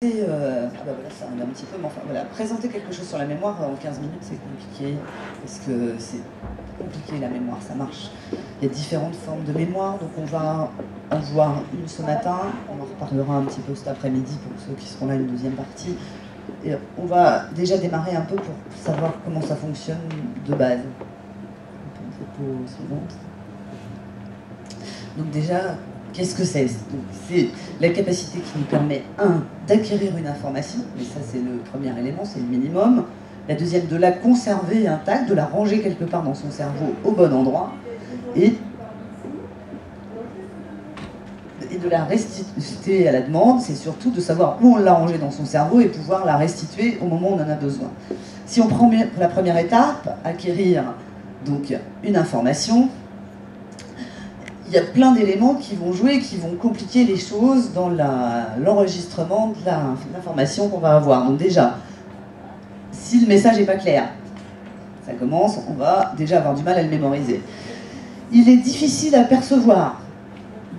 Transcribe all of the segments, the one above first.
Ah bah voilà, ça arrive un petit peu, mais enfin voilà, présenter quelque chose sur la mémoire en 15 minutes, c'est compliqué, parce que c'est compliqué la mémoire, ça marche. Il y a différentes formes de mémoire, donc on va en voir une ce matin, on en reparlera un petit peu cet après-midi pour ceux qui seront là une deuxième partie. Et on va déjà démarrer un peu pour savoir comment ça fonctionne de base. Donc déjà, qu'est-ce que c'est? C'est la capacité qui nous permet, d'acquérir une information, mais ça c'est le premier élément, c'est le minimum. La deuxième, de la conserver intacte, de la ranger quelque part dans son cerveau au bon endroit, et de la restituer à la demande, c'est surtout de savoir où on l'a rangée dans son cerveau et pouvoir la restituer au moment où on en a besoin. Si on prend la première étape, acquérir donc une information, il y a plein d'éléments qui vont jouer, qui vont compliquer les choses dans l'enregistrement de l'information qu'on va avoir. Donc déjà, si le message n'est pas clair, ça commence, on va déjà avoir du mal à le mémoriser. Il est difficile à percevoir.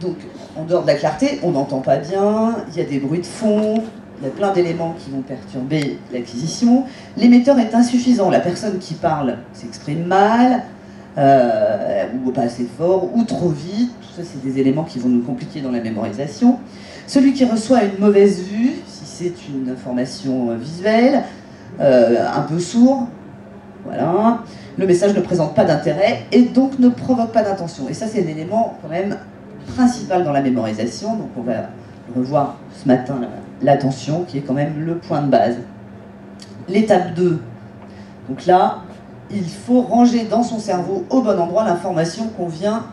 Donc, en dehors de la clarté, on n'entend pas bien, il y a des bruits de fond, il y a plein d'éléments qui vont perturber l'acquisition. L'émetteur est insuffisant, la personne qui parle s'exprime mal, ou pas assez fort, ou trop vite. Tout ça, c'est des éléments qui vont nous compliquer dans la mémorisation. Celui qui reçoit une mauvaise vue, si c'est une information visuelle, un peu sourd, voilà. Le message ne présente pas d'intérêt et donc ne provoque pas d'intention. Et ça, c'est un élément quand même principal dans la mémorisation. Donc on va revoir ce matin l'attention, qui est quand même le point de base. L'étape 2. Donc là, il faut ranger dans son cerveau au bon endroit l'information qu'on vient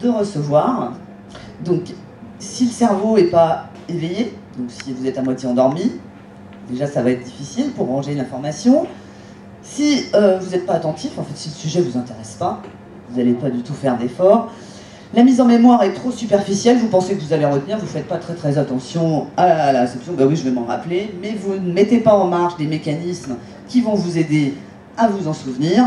de recevoir. Donc, si le cerveau n'est pas éveillé, donc si vous êtes à moitié endormi, déjà ça va être difficile pour ranger l'information. Si vous n'êtes pas attentif, en fait si le sujet ne vous intéresse pas, vous n'allez pas du tout faire d'efforts. La mise en mémoire est trop superficielle, vous pensez que vous allez retenir, vous ne faites pas très attention à la réception, ben oui je vais m'en rappeler, mais vous ne mettez pas en marche des mécanismes qui vont vous aider à vous en souvenir.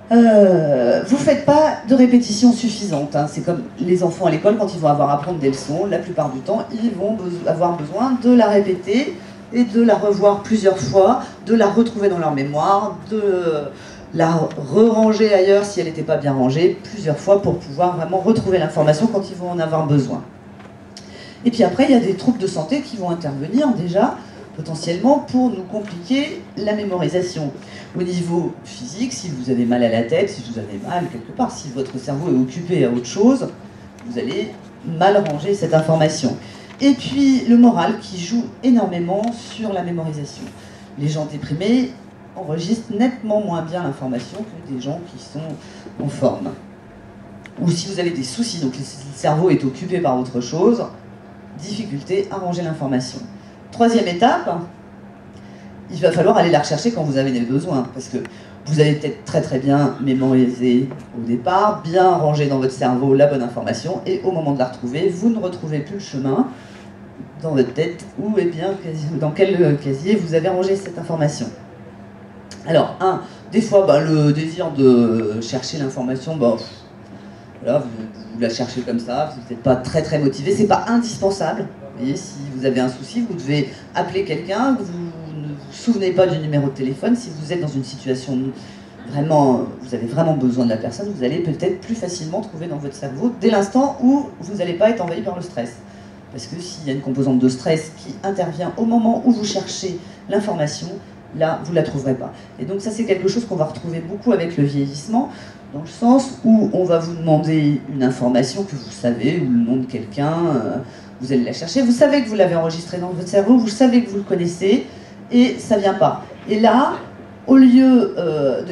Vous ne faites pas de répétition suffisante, hein. C'est comme les enfants à l'école quand ils vont avoir à apprendre des leçons, la plupart du temps ils vont avoir besoin de la répéter et de la revoir plusieurs fois, de la retrouver dans leur mémoire, de la re-ranger ailleurs si elle n'était pas bien rangée, plusieurs fois pour pouvoir vraiment retrouver l'information quand ils vont en avoir besoin. Et puis après, il y a des troubles de santé qui vont intervenir déjà, potentiellement, pour nous compliquer la mémorisation. Au niveau physique, si vous avez mal à la tête, si vous avez mal quelque part, si votre cerveau est occupé à autre chose, vous allez mal ranger cette information. Et puis le moral qui joue énormément sur la mémorisation. Les gens déprimés enregistrent nettement moins bien l'information que des gens qui sont en forme. Ou si vous avez des soucis, donc le cerveau est occupé par autre chose, difficulté à ranger l'information. Troisième étape, il va falloir aller la rechercher quand vous avez des besoins, parce que vous avez peut-être très bien mémorisé au départ, bien rangé dans votre cerveau la bonne information, et au moment de la retrouver, vous ne retrouvez plus le chemin dans votre tête, ou eh bien, dans quel casier vous avez rangé cette information. Alors, des fois, le désir de chercher l'information, voilà, vous la cherchez comme ça, vous n'êtes pas très motivé, c'est pas indispensable. Vous voyez, si vous avez un souci, vous devez appeler quelqu'un, vous ne vous souvenez pas du numéro de téléphone, si vous êtes dans une situation vraiment, vous avez vraiment besoin de la personne, vous allez peut-être plus facilement trouver dans votre cerveau dès l'instant où vous n'allez pas être envahi par le stress. Parce que s'il y a une composante de stress qui intervient au moment où vous cherchez l'information, là, vous ne la trouverez pas. Et donc ça, c'est quelque chose qu'on va retrouver beaucoup avec le vieillissement, dans le sens où on va vous demander une information que vous savez, ou le nom de quelqu'un, vous allez la chercher, vous savez que vous l'avez enregistré dans votre cerveau, vous savez que vous le connaissez, et ça ne vient pas. Et là, au lieu,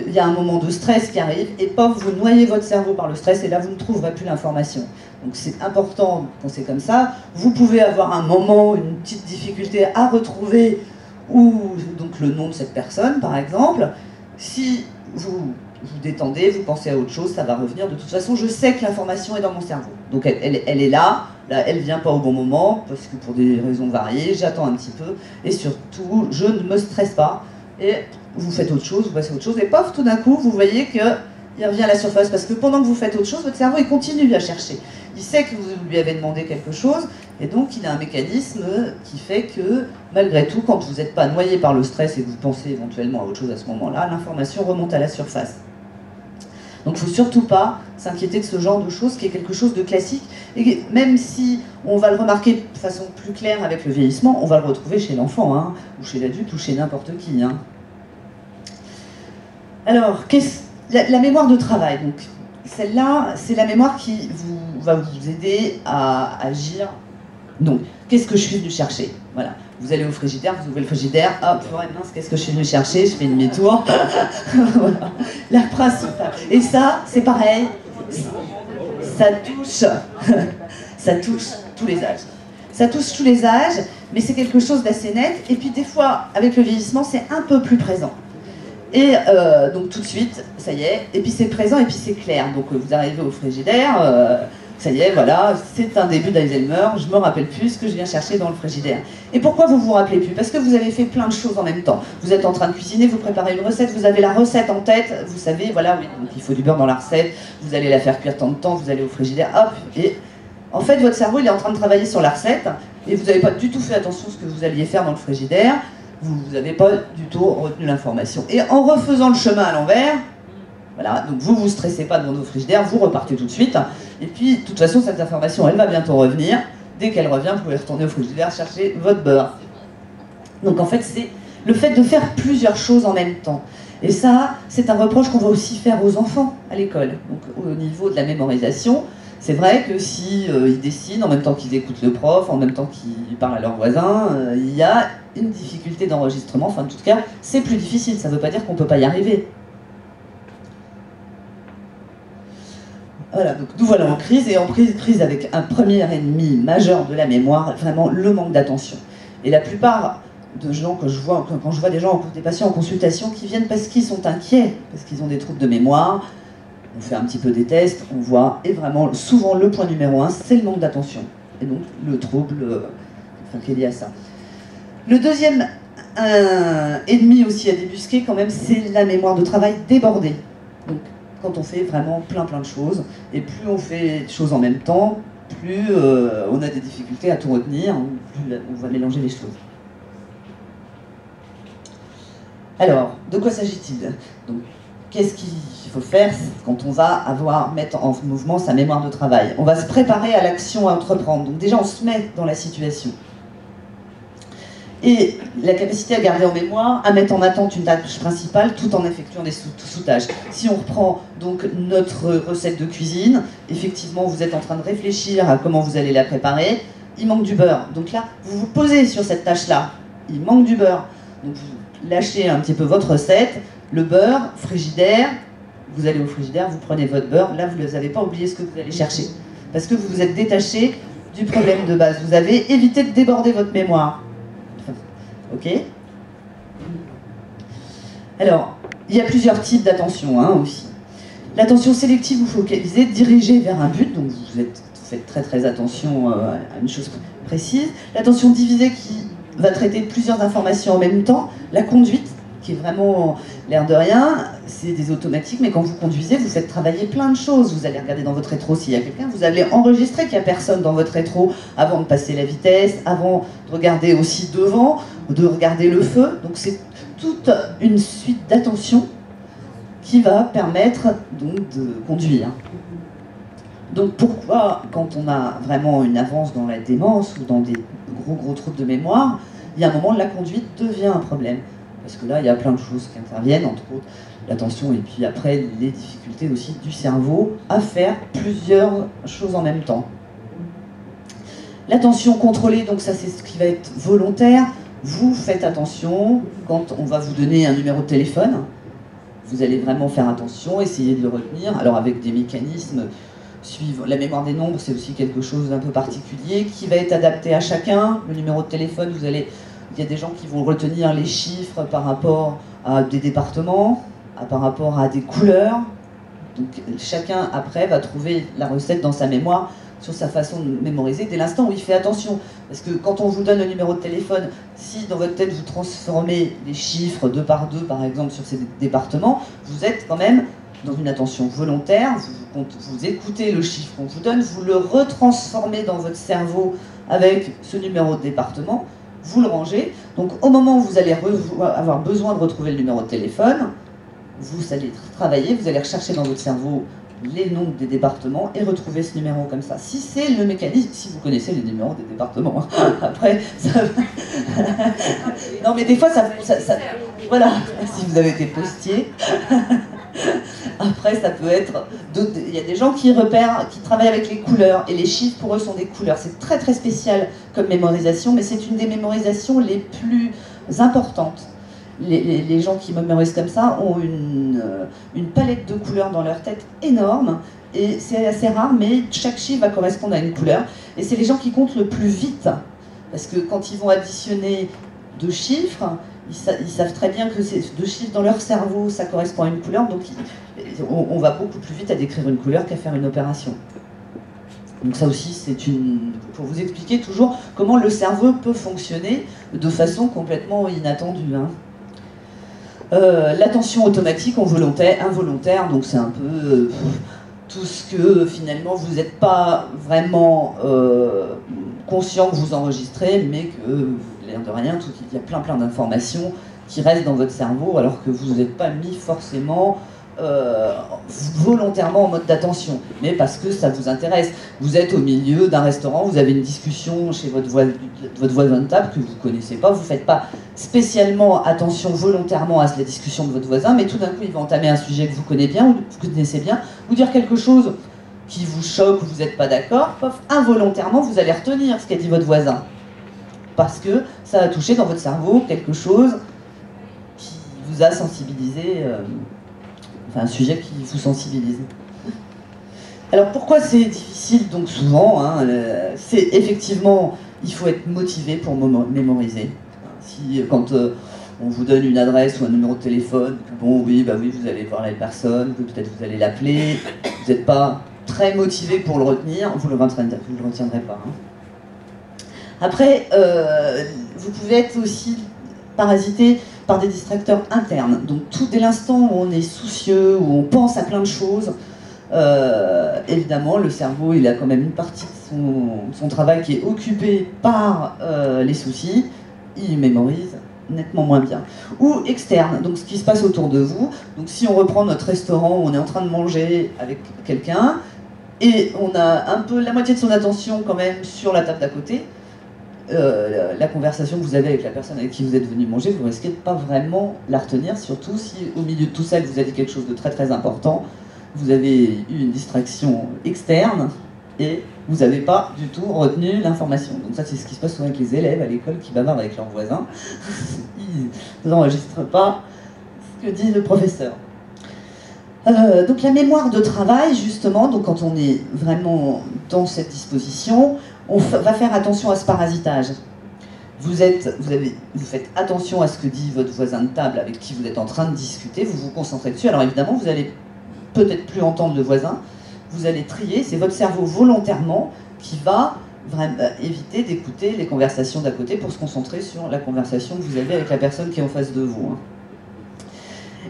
il y a un moment de stress qui arrive, et paf, vous noyez votre cerveau par le stress, et là, vous ne trouverez plus l'information. Donc c'est important quand c'est comme ça. Vous pouvez avoir un moment, une petite difficulté à retrouver donc le nom de cette personne, par exemple. Si vous vous détendez, vous pensez à autre chose, ça va revenir. De toute façon, je sais que l'information est dans mon cerveau. Donc elle est là, elle ne vient pas au bon moment, parce que pour des raisons variées, j'attends un petit peu, et surtout, je ne me stresse pas, et vous faites autre chose, vous passez à autre chose, et paf, tout d'un coup, vous voyez qu'il revient à la surface, parce que pendant que vous faites autre chose, votre cerveau, il continue à chercher. Il sait que vous lui avez demandé quelque chose, Et donc, il a un mécanisme qui fait que, malgré tout, quand vous n'êtes pas noyé par le stress et que vous pensez éventuellement à autre chose à ce moment-là, l'information remonte à la surface. Donc, il ne faut surtout pas s'inquiéter de ce genre de choses, qui est quelque chose de classique. Et même si on va le remarquer de façon plus claire avec le vieillissement, on va le retrouver chez l'enfant, hein, ou chez l'adulte, ou chez n'importe qui. Hein. Alors, la mémoire de travail, donc, celle-là, c'est la mémoire qui va vous aider à agir. Donc, qu'est-ce que je suis venu chercher? Voilà. Vous allez au frigidaire, vous ouvrez le frigidaire, hop, ouais, mince, qu'est-ce que je suis venu chercher? Je fais demi-tour. Voilà. La principale. Et ça, c'est pareil, ça touche, ça touche tous les âges. Ça touche tous les âges, mais c'est quelque chose d'assez net. Et puis des fois, avec le vieillissement, c'est un peu plus présent. Et donc tout de suite, ça y est, et puis c'est présent, et puis c'est clair. Donc vous arrivez au frigidaire, ça y est, voilà, c'est un début d'Alzheimer, je me rappelle plus ce que je viens chercher dans le frigidaire. Et pourquoi vous vous rappelez plus? Parce que vous avez fait plein de choses en même temps. Vous êtes en train de cuisiner, vous préparez une recette, vous avez la recette en tête, vous savez, voilà, oui, donc il faut du beurre dans la recette, vous allez la faire cuire tant de temps, vous allez au frigidaire, hop, et en fait votre cerveau il est en train de travailler sur la recette, et vous n'avez pas du tout fait attention à ce que vous alliez faire dans le frigidaire, vous n'avez pas du tout retenu l'information. Et en refaisant le chemin à l'envers, voilà, donc vous vous stressez pas devant vos frigidaires, vous repartez tout de suite. Et puis, de toute façon, cette information, elle va bientôt revenir. Dès qu'elle revient, vous pouvez retourner au frigidaire chercher votre beurre. Donc en fait, c'est le fait de faire plusieurs choses en même temps. Et ça, c'est un reproche qu'on va aussi faire aux enfants à l'école. Donc au niveau de la mémorisation, c'est vrai que si ils dessinent en même temps qu'ils écoutent le prof, en même temps qu'ils parlent à leurs voisins, il y a une difficulté d'enregistrement. Enfin, en tout cas, c'est plus difficile. Ça ne veut pas dire qu'on ne peut pas y arriver. Voilà, donc nous voilà en crise, et en crise avec un premier ennemi majeur de la mémoire, vraiment le manque d'attention. Et la plupart de gens que je vois, quand je vois des patients en consultation qui viennent parce qu'ils sont inquiets, parce qu'ils ont des troubles de mémoire, on fait un petit peu des tests, on voit, et vraiment souvent le point numéro 1, c'est le manque d'attention. Et donc le trouble qui est lié à ça. Le deuxième ennemi aussi à débusquer quand même, c'est la mémoire de travail débordée. Donc, quand on fait vraiment plein de choses, et plus on fait de choses en même temps, plus on a des difficultés à tout retenir, plus on va mélanger les choses. Alors, de quoi s'agit-il? Donc, qu'est-ce qu'il faut faire quand on va mettre en mouvement sa mémoire de travail? On va se préparer à l'action à entreprendre. Donc déjà, on se met dans la situation. Et la capacité à garder en mémoire, à mettre en attente une tâche principale tout en effectuant des sous-tâches. Si on reprend donc notre recette de cuisine, effectivement vous êtes en train de réfléchir à comment vous allez la préparer, il manque du beurre. Donc là, vous vous posez sur cette tâche-là, il manque du beurre. Donc vous lâchez un petit peu votre recette, le beurre, frigidaire, vous allez au frigidaire, vous prenez votre beurre, là vous n'avez pas oublié ce que vous allez chercher. Parce que vous vous êtes détaché du problème de base, vous avez évité de déborder votre mémoire. Ok. Alors, il y a plusieurs types d'attention aussi. L'attention sélective, vous focalisez, dirigée vers un but, donc vous faites très attention à une chose précise. L'attention divisée qui va traiter plusieurs informations en même temps. La conduite, qui est vraiment l'air de rien, c'est des automatiques, mais quand vous conduisez, vous faites travailler plein de choses. Vous allez regarder dans votre rétro s'il y a quelqu'un, vous allez enregistrer qu'il n'y a personne dans votre rétro avant de passer la vitesse, avant de regarder aussi devant, de regarder le feu. Donc c'est toute une suite d'attention qui va permettre donc de conduire. Donc pourquoi, quand on a vraiment une avance dans la démence ou dans des gros troubles de mémoire, il y a un moment où la conduite devient un problème? Parce que là, il y a plein de choses qui interviennent, entre autres l'attention, et puis après les difficultés aussi du cerveau à faire plusieurs choses en même temps. L'attention contrôlée, donc ça c'est ce qui va être volontaire. Vous faites attention quand on va vous donner un numéro de téléphone. Vous allez vraiment faire attention, essayer de le retenir. Alors avec des mécanismes suivants. La mémoire des nombres, c'est aussi quelque chose d'un peu particulier qui va être adapté à chacun. Le numéro de téléphone, il y a des gens qui vont retenir les chiffres par rapport à des départements, par rapport à des couleurs. Donc chacun, après, va trouver la recette dans sa mémoire sur sa façon de mémoriser dès l'instant où il fait attention. Parce que quand on vous donne le numéro de téléphone, si dans votre tête vous transformez les chiffres 2 par 2, par exemple, sur ces départements, vous êtes quand même dans une attention volontaire, vous écoutez le chiffre qu'on vous donne, vous le retransformez dans votre cerveau avec ce numéro de département, vous le rangez. Donc au moment où vous allez avoir besoin de retrouver le numéro de téléphone, vous allez travailler, vous allez rechercher dans votre cerveau les noms des départements et retrouver ce numéro comme ça. Si c'est le mécanisme, si vous connaissez les numéros des départements, après, ça... non mais des fois, ça voilà, si vous avez été postier, après ça peut être... Il y a des gens qui repèrent, qui travaillent avec les couleurs, et les chiffres pour eux sont des couleurs. C'est très très spécial comme mémorisation, mais c'est une des mémorisations les plus importantes. Les gens qui mémorisent comme ça ont une palette de couleurs dans leur tête énorme, et c'est assez rare, mais chaque chiffre va correspondre à une couleur. Et c'est les gens qui comptent le plus vite, parce que quand ils vont additionner deux chiffres, ils savent très bien que ces deux chiffres dans leur cerveau, ça correspond à une couleur, donc on va beaucoup plus vite à décrire une couleur qu'à faire une opération. Donc ça aussi, c'est pour vous expliquer toujours comment le cerveau peut fonctionner de façon complètement inattendue, hein. L'attention automatique involontaire, donc c'est un peu tout ce que finalement vous n'êtes pas vraiment conscient que vous enregistrez, mais que, l'air de rien, il y a plein d'informations qui restent dans votre cerveau alors que vous n'êtes pas mis forcément volontairement en mode d'attention, mais parce que ça vous intéresse. Vous êtes au milieu d'un restaurant, vous avez une discussion chez votre voisin de table que vous ne connaissez pas, vous ne faites pas spécialement attention volontairement à la discussion de votre voisin, mais tout d'un coup il va entamer un sujet que vous connaissez bien, ou vous connaissez bien, ou dire quelque chose qui vous choque ou vous n'êtes pas d'accord, involontairement vous allez retenir ce qu'a dit votre voisin, parce que ça a touché dans votre cerveau quelque chose qui vous a sensibilisé, enfin un sujet qui vous sensibilise. Alors pourquoi c'est difficile donc souvent, hein, c'est effectivement, il faut être motivé pour mémoriser. Si quand on vous donne une adresse ou un numéro de téléphone, bon oui, bah oui, vous allez voir la personne, peut-être vous allez l'appeler, vous n'êtes pas très motivé pour le retenir, vous ne le retiendrez pas. Hein. Après, vous pouvez être aussi parasité par des distracteurs internes. Donc tout dès l'instant où on est soucieux, où on pense à plein de choses, évidemment le cerveau il a quand même une partie de son travail qui est occupée par les soucis, il mémorise nettement moins bien. Ou externe, donc ce qui se passe autour de vous. Donc si on reprend notre restaurant où on est en train de manger avec quelqu'un, et on a un peu la moitié de son attention quand même sur la table d'à côté, la conversation que vous avez avec la personne avec qui vous êtes venu manger, vous risquez de pas vraiment la retenir, surtout si au milieu de tout ça, vous avez dit quelque chose de très très important, vous avez eu une distraction externe et vous n'avez pas du tout retenu l'information. Donc ça, c'est ce qui se passe souvent avec les élèves à l'école qui bavardent avec leurs voisins. Ils n'enregistrent pas ce que dit le professeur. Donc la mémoire de travail, justement, donc quand on est vraiment dans cette disposition, on va faire attention à ce parasitage. Vous faites attention à ce que dit votre voisin de table avec qui vous êtes en train de discuter, vous vous concentrez dessus. Alors évidemment, vous allez peut-être plus entendre le voisin, vous allez trier, c'est votre cerveau volontairement qui va vraiment éviter d'écouter les conversations d'à côté pour se concentrer sur la conversation que vous avez avec la personne qui est en face de vous. Hein.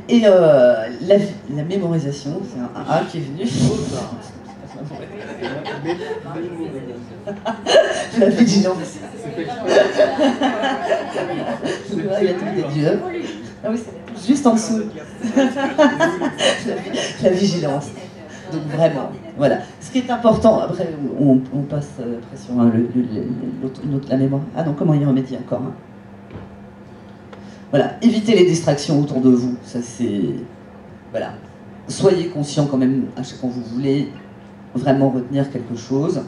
Et la mémorisation, c'est un A qui est venu. La vigilance. Ah oui, c'est juste en dessous. La vigilance. Donc vraiment, voilà. Ce qui est important, après on passe après sur la mémoire. Ah non, comment y remédier encore hein. Voilà, évitez les distractions autour de vous. Ça c'est... Voilà. Soyez conscient quand même, à chaque fois que vous voulez vraiment retenir quelque chose,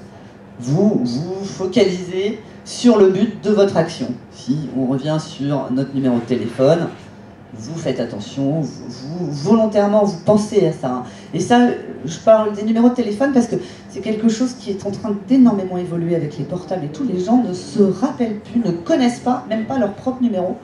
vous focalisez sur le but de votre action. Si on revient sur notre numéro de téléphone, vous faites attention, vous volontairement vous pensez à ça. Et ça, je parle des numéros de téléphone parce que c'est quelque chose qui est en train d'énormément évoluer avec les portables et tout. Les gens ne se rappellent plus, ne connaissent pas, même pas leur propre numéro.